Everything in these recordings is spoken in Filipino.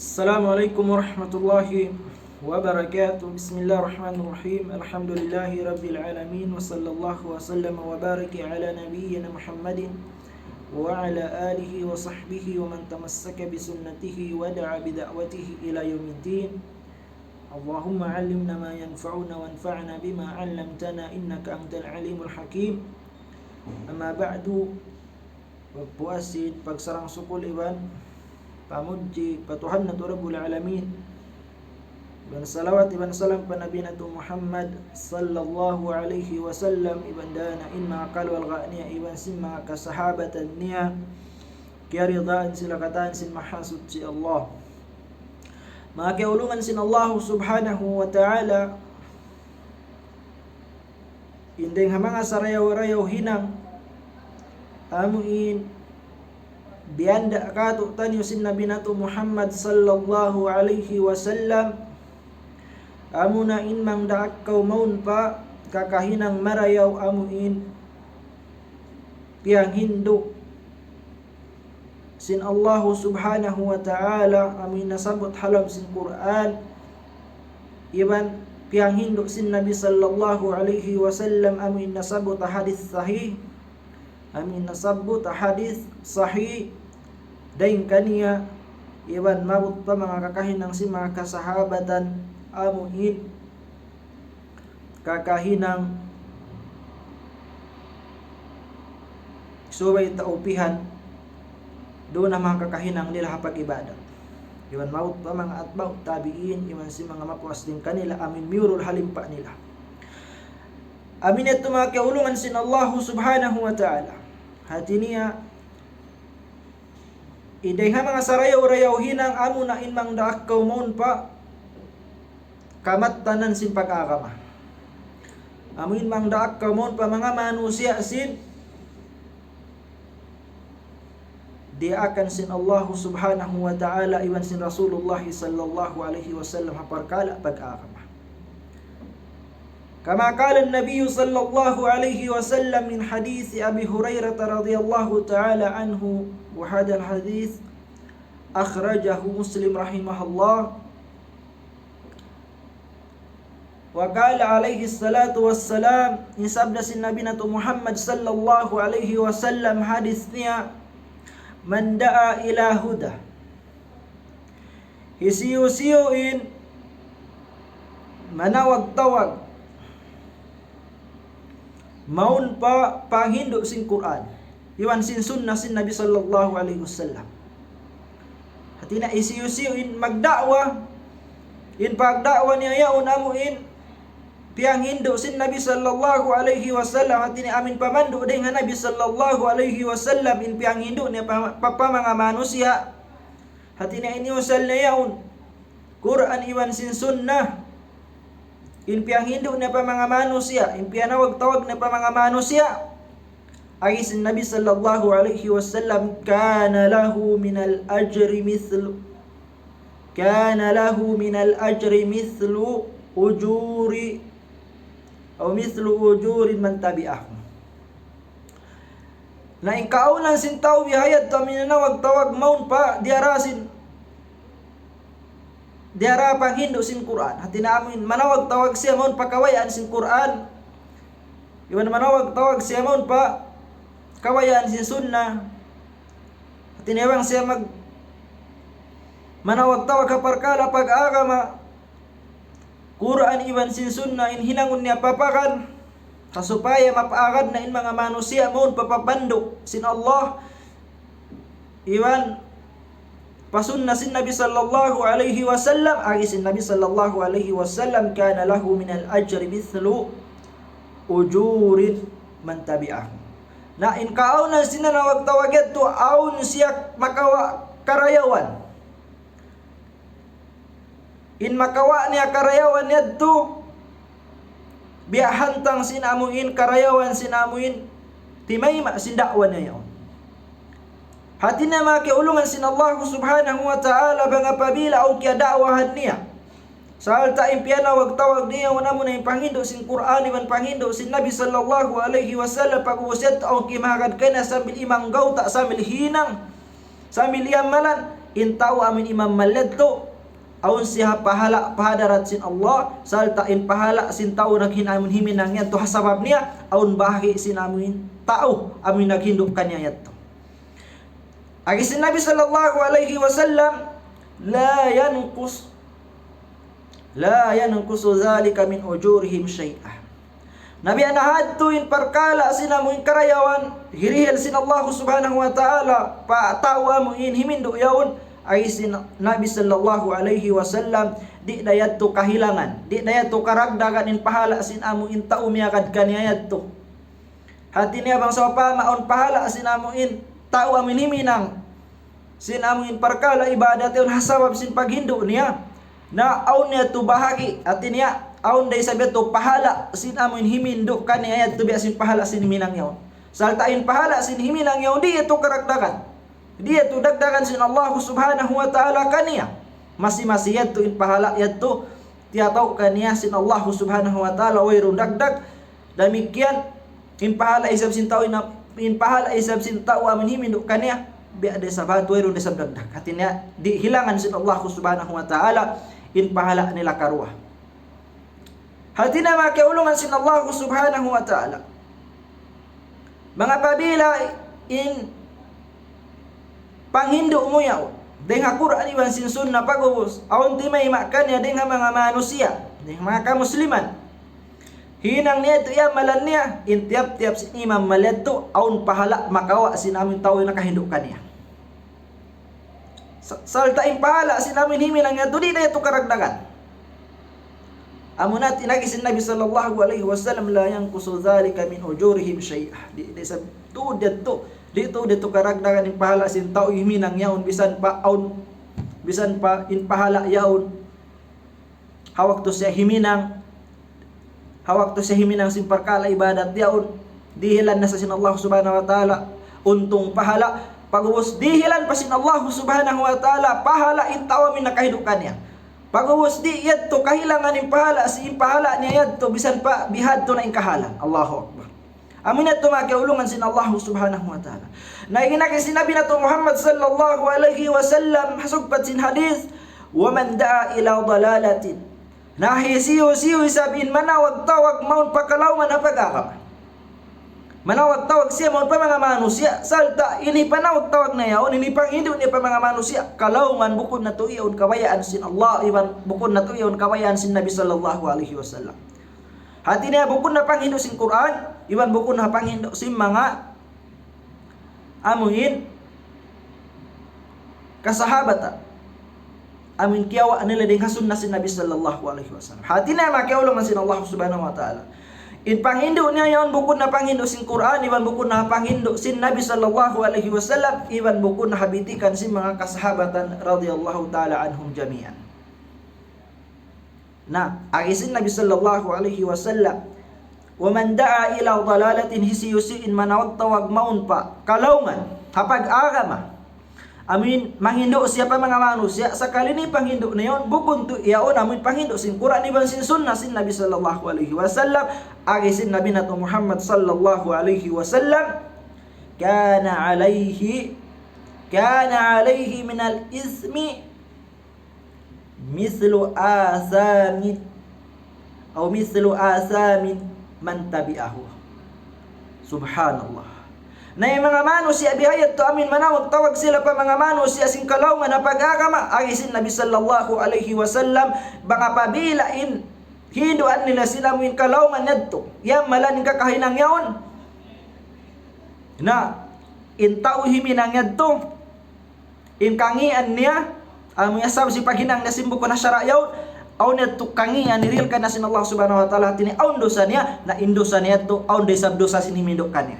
Assalamualaikum warahmatullahi wabarakatuh. Bismillahirrahmanirrahim. Alhamdulillahi rabbil alamin wa sallallahu wa sallam wa baraka ala nabiyyina Muhammadin wa ala alihi wa sahbihi wa man tamassaka bi sunnatihi wa da'a bi da'watihi ila yaumiddin. Allahumma 'allimna ma yanfa'una wanfa'na bima 'allamtana innaka antal alimul hakim. Amma ba'du. Pagpuasin pagsarang sukul iban pamuji patuhan na Rabbul Alamin. Iban salawat iban salam pa Nabi na Muhammad sallallahu alaihi wasallam, iban dana in mga kalwal niya, iban sin mga kasahabatan niya, kaya ridaan sila kataan sin mahasud si Allah. Mga kaulungan sin Allah subhanahu wa ta'ala, indeng hamanga sarayaw-rayaw hinang amuin bianda kato tanyo sin Nabi nato Muhammad sallallahu alaihi wasallam, amuna in mang daak kaw maun pa kakahinang marayaw amuin piyang Hindu sin Allah subhanahu wa ta'ala, amuin nasabot halam sin Quran, iban piyang Hindu sin Nabi sallallahu alaihi wasallam, amuin nasabot hadis sahih, amin nasabot hadis sahih daing kaniya, iban mabot pa mga kakahinang si mga kasahabatan amuin kakahinang subay taupihan doon na mga kakahinang nila hapag ibadat. Iban mabot pa mga atbaw tabiin, iban si mga mapuas din kanila, amin miurul halimpa nila. Amin ito mga kaulungan sin Allah subhanahu wa ta'ala, hati niya idayha mga sarayaw-rayaw hinang amo na inmang daak kaumon pa kamat tanan sin pag-agama. Amin mang daak kaumon pa mga manusia sin di akan sin Allah subhanahu wa ta'ala, iwan sin Rasulullah sallallahu alaihi wasallam haparkala pag-agama. Kama qala an-nabiy sallallahu alaihi wasallam min hadis Abi Hurairah radhiyallahu ta'ala anhu, wa hadha al-hadith akhrajahu Muslim rahimahullah, wa qala alaihi salatu wassalam, nisabda sin Nabi nato Muhammad sallallahu alaihi wasallam hadis niya, man da'a ila huda, hisiyo-siyoin manawag-tawag maun pa panghindo sin Quran, iwan sin sunnah sin Nabi sallallahu alaihi wasallam, hati na isiyo-siyo in magdakwa, in pagdakwa niya yaon amuin piyang hindo sin Nabi sallallahu alaihi wasallam, hati ni amin pamando din nga Nabi sallallahu alaihi wasallam in piyang hindo niya papa mga manusia, hati na iniusal niya yaon Quran iwan sin sunnah, in piyang Hindu na pa mga manusia, in piyanawag tawag na pa mga manusia, ay sin Nabi sallallahu alaihi wasallam, kana lahu min al-ajri mithlu ujuri o mithlu ujurin man tabi'ahu. Na inkaunan sin tao bihayad ta minanawag tawag maun pa diara pang Hindu sin Quran, hati na amin manawag tawag siya maun pakawayaan sin Quran, iwan manawag tawag siya maun pa kawayaan sin sunnah, hati na iwan siya manawag tawag kaparkala pag-agama Quran iwan sin sunnah, in hinangon niya papakan kasupaya mapaagad na in mga manusia maun papapando sin Allah, iwan pasunna sin Nabi sallallahu alaihi wasallam, agi sin Nabi sallallahu alaihi wasallam, kana lahu min al-ajri mithlu ujurin man tabi'ahu. Na in kaaunan sinanawag tawaget to aun siya makawa karayawan, in makawa niya karayawan yadto biahantang sinamuin karayawan sinamuin timayma sin dakwa niya yaon. Hati na mga kaulungan sin Allah subhanahu wa ta'ala, banga pabila o kya da'wahan niya sa alta impiyana wag tawag niya, wana mo na yung panghindo sin Quran, iman panghindo sin Nabi sallallahu alaihi wasallam, pag-uwasit o kimagad ka na sambil imang gawta, sambil hinang, sambil yamalan, intao amin imam maledto aun siya pahala pahadarat sin Allah salta in pahala sin tao naghin amin himinang yadto hasabab niya aun bahi sin amin tao amin naghindok kanya yadto. Agi sin Nabi sallallahu alaihi wasallam la yanqusu dhalika min ujurihim syai'ah. Nabi anahadto in parkala sinamuin karayawan hirihil sin Allah subhanahu wa ta'ala pa tawa mo in himindo yaon ay sin Nabi sallallahu alaihi wasallam di dayadto kahilangan, di dayadto karagdagan in pahala sin amo in tao miyakad kaniyadto. Hati niya bang sa pamaon pahala sin amo in tao amin himinang sin amo in parkala ibadat yon hasabab sin paghindo niya na aun niya to bahagi at niya aun day sabi to pahala sin amin himindo kaniyad to biasin pahala sin himinang yon saltain pahala sin himinang yon di ito karagdagan, di ito dagdagan sin Allah subhanahu wa ta'ala kaniya masi yadto in pahala yadto tiyataw kaniya sin Allah subhanahu wa ta'ala wayrong dagdag damikyan in pahala isab sin tao in pahala isab sin tao amin himindo kaniya biade sabat wayrong desab dagdag hatinya di hilangan sin Allah subhanahu wa ta'ala in pahala nila karuah. Hati na makiulungan sin Allah subhanahu wa ta'ala. Mga pabila in panghindo mo yaw. Dengan Quran iban sin sunnah pagubos. Aun di may makan ya dengan mga manusia. Dengan mga kamusliman. Hinang niya ito malan niya. In tiap-tiap sin imam maledto. Aun pahala makawa sin amin tao yung nakahindukan niya. Saltain pahala sin amin himinang niya. Di na ito karagdagan. Amunat inagisin Nabi sallallahu alaihi wasallam la yanqusu dhalika min ujurihim syai'ah. Di sa tudetto dito karagdagan in pahala sin tao himinang yaon bisan pa in pahala yaon hawak to siya himinang sin parkala ibadat yaon dihilan na sa sin Allah subhanahu wa ta'ala untong pahala pagubos dihilan pa sin Allah subhanahu wa ta'ala pahala in tao min nakahidukan niya. Pagubos di yadto kahilangan in pahala si pahala niya yadto bisan pa bihadto na in kahalan. Allahu Akbar. Amin ato makiulungan sin Allah subhanahu wa ta'ala. Na iginaki sinabi na to Muhammad sallallahu alaihi wasallam hasugpat sin hadith wa man da'a ila dalalatin nahisiyo isabin manawag tawag maun pakalawman na pag-akam. Manawag tawag siya maun pa mga manusia salta ini panawag tawag na yaon ini panghindo niya pa mga manusia kalawman bukod na to iyon kawayaan sin Allah iban bukod na to iyon kawayaan sin Nabi sallallahu alaihi wasallam. Hati niya bukod na panghindo sin Quran iban bukod na panghindo sin mga amuin kasahabata amin kiyawa nila din kasunna sin Nabi sallallahu alaihi wasallam. Hati niya makiulungan sin Allah subhanahu wa ta'ala. In panghindo niya yon bukod na panghindo sin Quran iban bukod na panghindo sin Nabi sallallahu alaihi wasallam iban bukod na habitikan sin mga kasahabatan radhiyallahu ta'ala anhum jami'an. Na agisin Nabi sallallahu alaihi wasallam wa man da'a ila dalalatin hisiyusiin manawag tawag maun pa kalawman hapag agama amin manghindo siya pa mga manusia sakali ni panghindo na yon bukod to iyaon amin panghindo sin Quran iban sin sunnah sin Nabi sallallahu alaihi wasallam agisin Nabi nato Muhammad sallallahu alaihi wasallam kana alaihi min al-ismi mislu asamin man tabi'ahu. Subhanallah. Na yung mga manusia bihayat to amin manawag tawag sila pa mga manusia sing kalawman na pag-agama agisin Nabi sallallahu alaihi wasallam baka pabilain hinduan nila sila mo yung kalawman nadto yan malan yung kakahinang yaon na intao himinang yadto in kangian niya ang yasab si paghinang na simbo ko na syara yaon aw nadto kangian niril ka na sin Allah subhanahu wa ta'ala tini aun dosa niya na indosa niya to aun de sab dosa sin himindok kanya.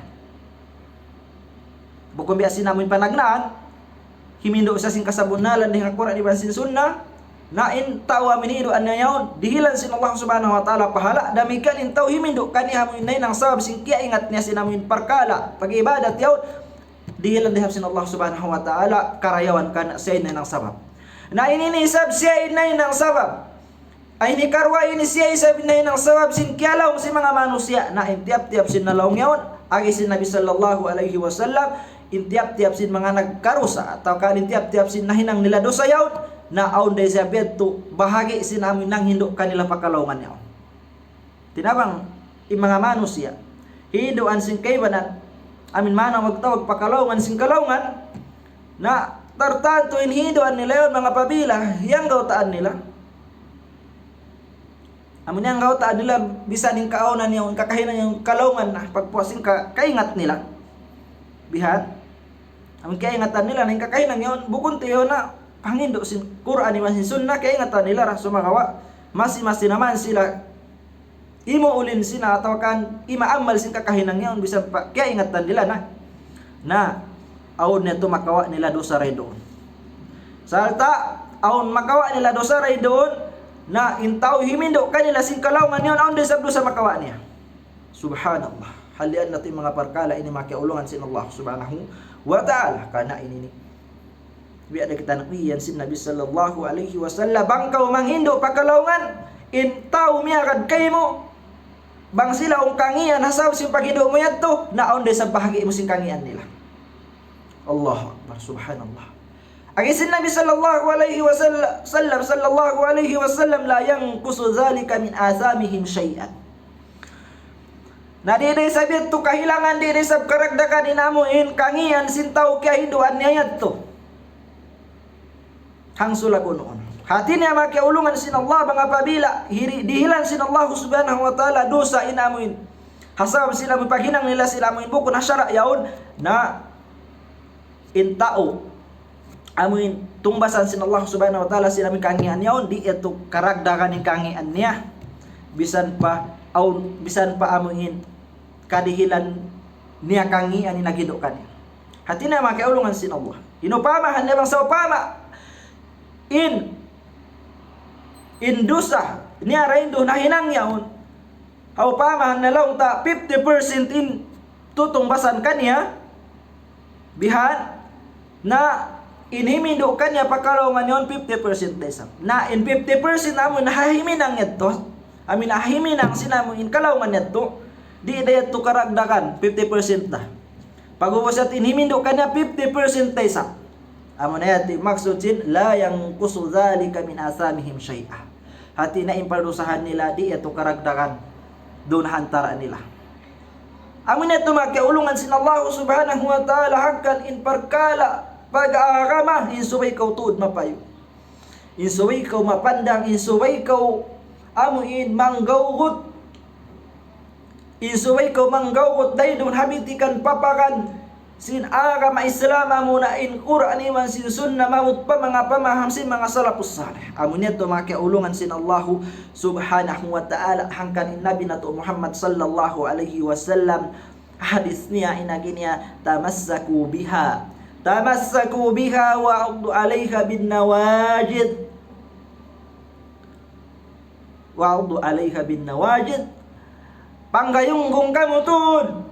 Bukod biasin namin panagnaan, himindo sa sing kasabunalan dengan Quran iban sin sunnah, na in tao amin hido an yaon, dihilan sin Allah subhanahu wa ta'ala pahala, damikan in tao himindo kaniya mo inay nang sabab sin kia ingat niya sin namin parkala, pag-ibadat yaon, dihilan dihap sin Allah subhanahu wa ta'ala, karayawan ka na siya inay nang sabab. Na ininisab siya inay nang sabab, ay ni karwa ini siya isab inay nang sabab sin kia laong si mga manusia, na in tiap-tiap sin nalaong yaon, agisin Nabi sallallahu alaihi wasallam, intiap-tiap sin mga nagkarusa atau kan intiap-tiap sin nahinang nila dosa yaon na aun day sa beto bahagi sin amin nang hindo kanila pakalongan yaon. Tinabang mga manusia hiduan sin kaybanan amin mana magtawag pakalongan sin kalongan na tartanto in hiduan nila yon mga pabila yang gautaan nila. Amin yang gautaan nila bisa ning kaonan yung kakahinan yung kalongan na pagpuasin kaingat nila. Bihat amin kaingatan nila ning kakahinan yon bukun tiyo na pangindo sin Quran ni sin sunnah kaingatan nila ra sumagawa masing-masing naman sila imo ulin sina atau kan imaamal sin kakahinan yon bisa pa kaingatan nila na aun neto makawa nila dosa ray doon. Salta aun makawa nila dosa ray doon na intaw himindo kanila sin kalawman yon aun desab dosa makawa niya. Subhanallah. Halian natin mga parkala ini makiulungan sin Allah subhanahu wa ta'ala kana ini biya ada kita nabiyan sin Nabi sallallahu alaihi wasallam bangkaw manghindo pakalawman intaw miagad kaymo bang sila ung kangian hasaw sin paghindo mo yadto na aun desab bahagi mo sin kangian nila. Allahu akbar subhanallah. Agisin Nabi sallallahu alaihi wasallam la yanqusu dhalika min athamihim syai'an. Na diri sabit tu kahilangan diri sab karagdakan inamuin kangian sintaw kaya hinduan niya to. Hangsula kunoon. Hati niya makiulungan sin Allah mga pabila dihilan sin Allah subhanahu wa ta'ala dosa inamuin. Hasab sila paghinang nila sila amuin buko na syara yaon na intao amuin tumbasan sin Allah subhanahu wa ta'ala sila kangian yaon di ito karagdakan ni kangian niya. Bisan pa amuin kadihilan niya kangian ni nagidukan niya. Hati na makiulungan sin Allah. Inupamahan niya bang sa upama in dosa niya rin doon na hinang yaon. Upamahan na lang ta 50% in tutungbasan kanya bihan na inhimindo kanya pakalongan yon 50% desam. Na in 50% amun nahiminang ito. Amin nahiminang sinamo in kalongan ito. Di dayat to karagdakan 50% na. Pag-ubos at inhimindo kanya 50% desam. Amun ayati maksud sin la yang kusu dzalika min asamihim syai'a. Hati na impardusahan nila di ito karagdakan doon hantara nila. Amin ito makiulungan sin Allah subhanahu wa ta'ala hangkan in parkala pag-aarama insuway kaw tuod mapayo. Insuway kaw mapandang, insuway kaw amuin manggawgot. Insuway kaw manggawgot day doon habitikan papakan sin agama Islama muna in Quran iman sin sunnah mamut pa mga pamaham sin mga salafus salih. Amun ito makiulungan sin Allah subhanahu wa ta'ala hangkan in Nabi nato Muhammad sallallahu alaihi wasallam hadis niya inagi niya tamassaku biha wa 'uddu 'alaiha bin nawajid panggayunggong kamu tun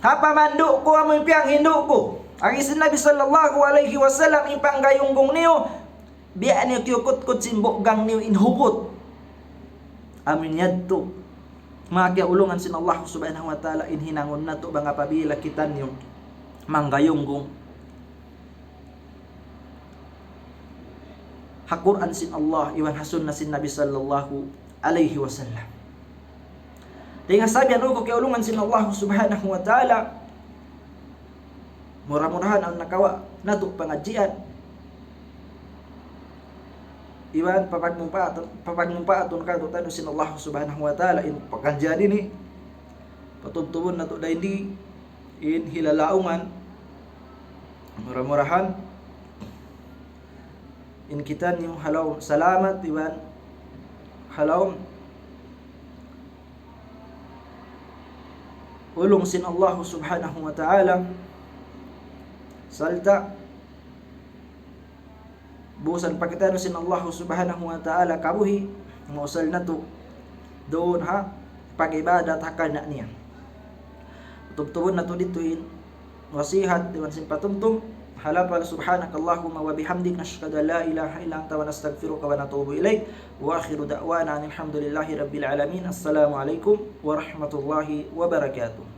hapa manduk ko amoy piang hinduk ko. Agisin Nabi sallallahu alaihi wasallam ipanggayunggong niyo biya niyo kiyukut-kut simbok gang niyo inhubot. Amin yadto makiulungan sin Allah subhanahu wa ta'ala inhinangon na to mga pabila kita niyo manggayunggong hakuran sin Allah iwan hasun na sin Nabi sallallahu alaihi wasallam. Dengan sabihan ko kiulungan sin Allah subhanahu wa ta'ala murah-murahan ang nakawa nato pangajian iwan papagmumpaaton ka tutano sin Allah subhanahu wa ta'ala in pagkanjian ini patubtubon nato da hindi in hilalaungan murah-murahan in kita niyo halaw salamat iwan halaw ulung sin Allah subhanahu wa ta'ala salta busan pakitano sin Allah subhanahu wa ta'ala kabuhi mausal na to doon ha pag-ibadat hakana niya tubtubon na to ditoin wasihat diwan sin patumtum halapal subhanakallahumma wa bihamdik nashhadu an la ilaha illa anta wa nastaghfiruka wa natubu ilaik wa akhiru da'wana alhamdulillahi rabbil alamin. Assalamu alaikum warahmatullahi wabarakatuh.